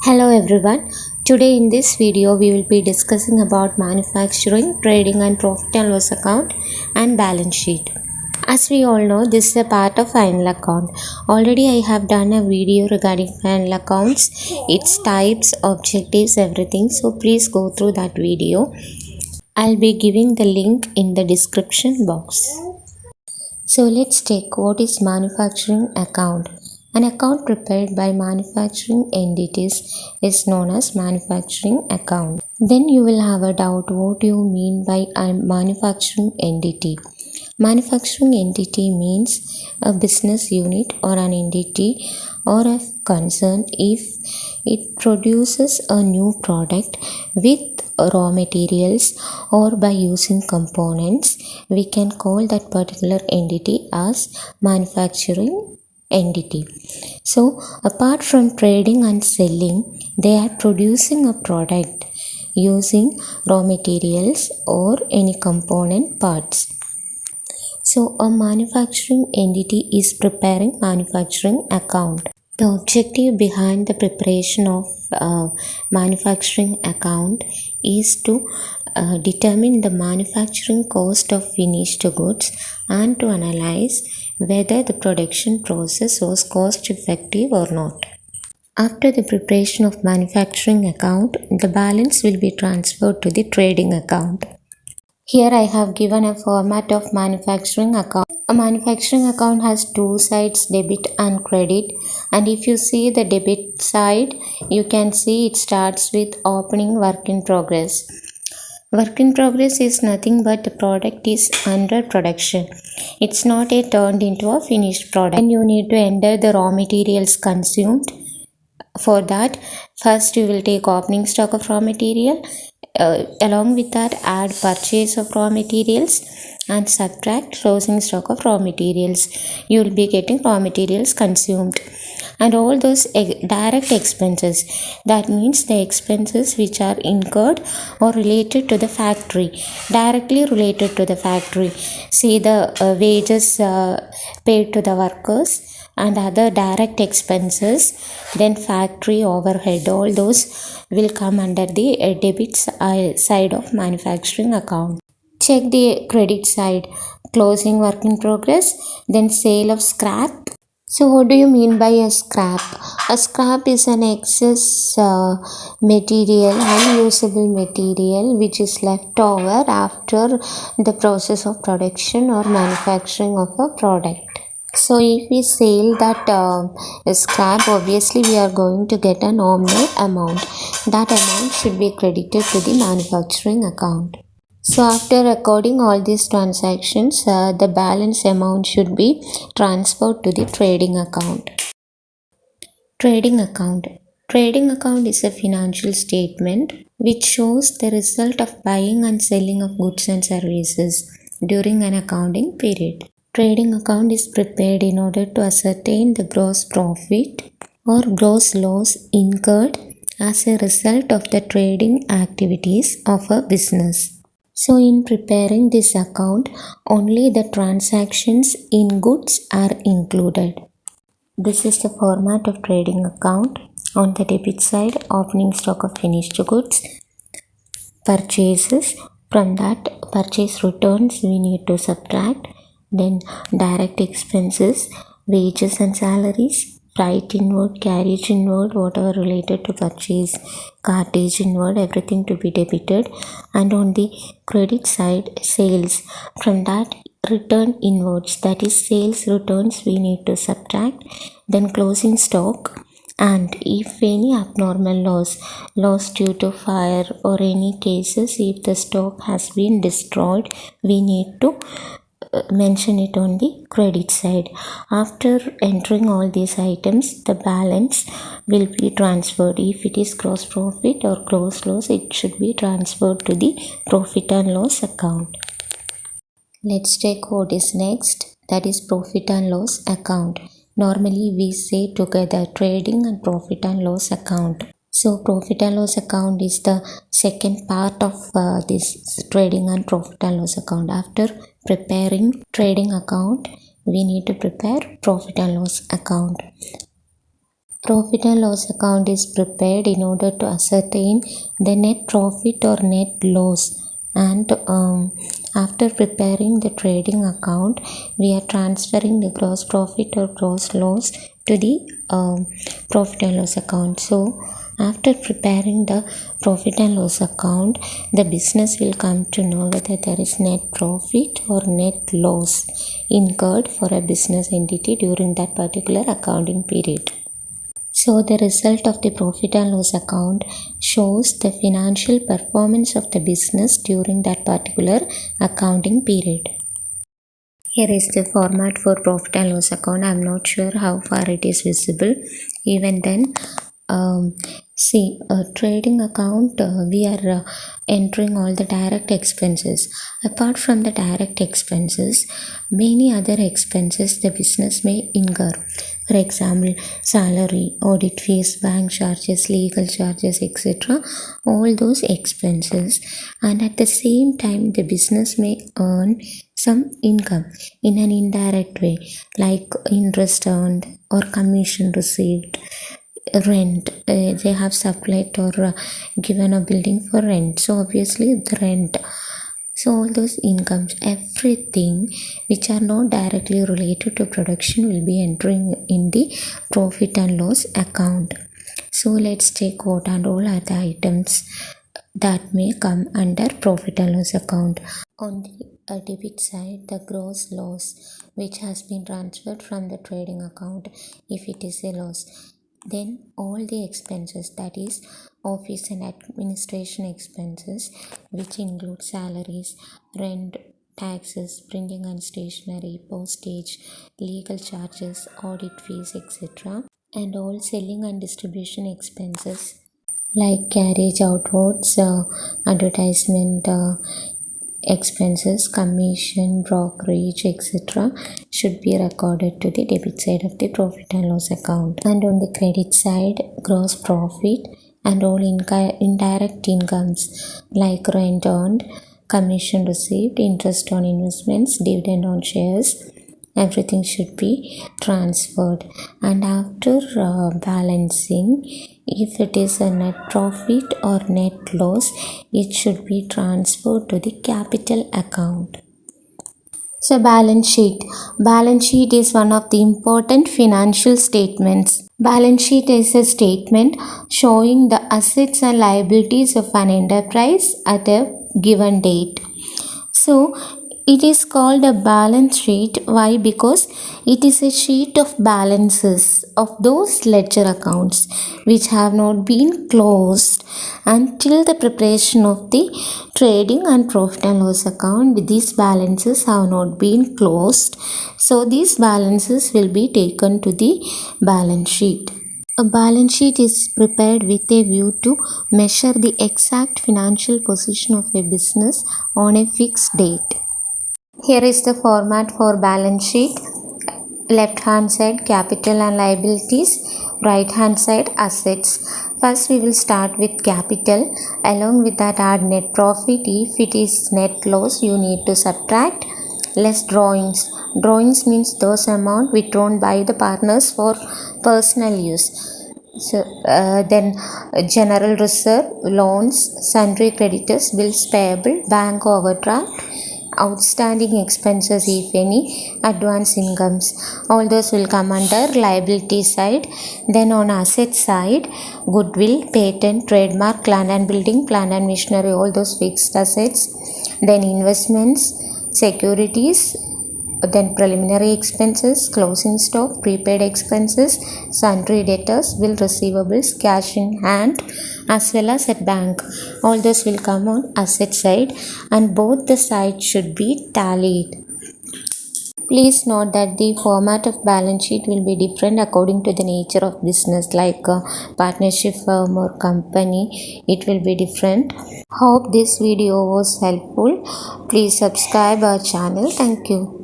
Hello everyone. Today in this video we will be discussing about manufacturing, trading and profit and loss account and balance sheet. As we all know, this is a part of final account. Already I have done a video regarding final accounts, its types, objectives, everything. So please go through that video. I'll be giving the link in the description box. So let's take what is manufacturing account. An account prepared by manufacturing entities is known as manufacturing account. Then you will have a doubt what you mean by a manufacturing entity. Manufacturing entity means a business unit or an entity or a concern if it produces a new product with raw materials or by using components, we can call that particular entity as manufacturing entity. So apart from trading and selling, they are producing a product using raw materials or any component parts. So a manufacturing entity is preparing manufacturing account. The objective behind the preparation of manufacturing account is to determine the manufacturing cost of finished goods and to analyze whether the production process was cost effective or not. After the preparation of manufacturing account, the balance will be transferred to the trading account. Here I have given a format of manufacturing account. A manufacturing account has two sides, debit and credit. And if you see the debit side, you can see it starts with opening work in progress. Work in progress is nothing but the product is under production. It's not yet turned into a finished product. And you need to enter the raw materials consumed. For that, first you will take opening stock of raw material. Along with that, add purchase of raw materials and subtract closing stock of raw materials. You will be getting raw materials consumed and all those direct expenses, that means the expenses which are incurred or related to the factory, directly related to the factory. See the wages paid to the workers and other direct expenses, then factory overhead, all those will come under the debit side of manufacturing account. Check the credit side, closing work in progress, then sale of scrap. So what do you mean by a scrap? A scrap is an excess material, unusable material which is left over after the process of production or manufacturing of a product. So if we sell that scrap, obviously we are going to get a nominal amount. That amount should be credited to the manufacturing account. So after recording all these transactions, the balance amount should be transferred to the trading account. Trading account. Trading account is a financial statement which shows the result of buying and selling of goods and services during an accounting period. Trading account is prepared in order to ascertain the gross profit or gross loss incurred as a result of the trading activities of a business. So in preparing this account, only the transactions in goods are included. This is the format of trading account. On the debit side, opening stock of finished goods, purchases. From that, purchase returns we need to subtract. Then direct expenses, wages and salaries, freight inward, carriage inward, whatever related to purchase, cartage inward, everything to be debited. And on the credit side, sales. From that, return inwards, that is sales returns we need to subtract. Then closing stock. And if any abnormal loss due to fire or any cases, if the stock has been destroyed, we need to mention it on the credit side. After entering all these items, the balance will be transferred. If it is gross profit or gross loss, it should be transferred to the profit and loss account. Let's take what is next, that is profit and loss account. Normally we say together trading and profit and loss account. So profit and loss account is the second part of this trading and profit and loss account. After preparing trading account, we need to prepare profit and loss account. Profit and loss account is prepared in order to ascertain the net profit or net loss. And after preparing the trading account, we are transferring the gross profit or gross loss to the profit and loss account. So after preparing the profit and loss account, the business will come to know whether there is net profit or net loss incurred for a business entity during that particular accounting period. So the result of the profit and loss account shows the financial performance of the business during that particular accounting period. Here is the format for profit and loss account. I am not sure how far it is visible. Even then, see, a trading account, we are entering all the direct expenses. Apart from the direct expenses, many other expenses the business may incur. For example, salary, audit fees, bank charges, legal charges, etc. All those expenses. And at the same time, the business may earn some income in an indirect way, like interest earned or commission received, rent. They have supplied or given a building for rent, so obviously the rent. So all those incomes, everything which are not directly related to production, will be entering in the profit and loss account. So let's check what and all are the items that may come under profit and loss account. On the debit side, the gross loss which has been transferred from the trading account, if it is a loss, then all the expenses, that is office and administration expenses, which include salaries, rent, taxes, printing and stationery, postage, legal charges, audit fees, etc., and all selling and distribution expenses like carriage outwards, advertisement expenses, commission, brokerage, etc., should be recorded to the debit side of the profit and loss account. And on the credit side, gross profit and all indirect incomes like rent earned, commission received, interest on investments, dividend on shares, everything should be transferred. And after balancing, if it is a net profit or net loss, it should be transferred to the capital account. So balance sheet. Balance sheet is one of the important financial statements. Balance sheet is a statement showing the assets and liabilities of an enterprise at a given date. So it is called a balance sheet. Why? Because it is a sheet of balances of those ledger accounts which have not been closed until the preparation of the trading and profit and loss account. These balances have not been closed, so these balances will be taken to the balance sheet. A balance sheet is prepared with a view to measure the exact financial position of a business on a fixed date. Here is the format for balance sheet. Left hand side capital and liabilities, right hand side assets. First we will start with capital. Along with that, add net profit. If it is net loss, you need to subtract less drawings. Drawings means those amount withdrawn by the partners for personal use. So then general reserve, loans, sundry creditors, bills payable, bank overdraft, outstanding expenses if any, advance incomes, all those will come under liability side. Then on asset side, goodwill, patent, trademark, land and building, plant and machinery, all those fixed assets. Then investments, securities, then preliminary expenses, closing stock, prepaid expenses, sundry debtors, bill receivables, cash in hand, as well as at bank. All this will come on asset side, and both the sides should be tallied. Please note that the format of balance sheet will be different according to the nature of business, like a partnership firm or company. It will be different. Hope this video was helpful. Please subscribe our channel. Thank you.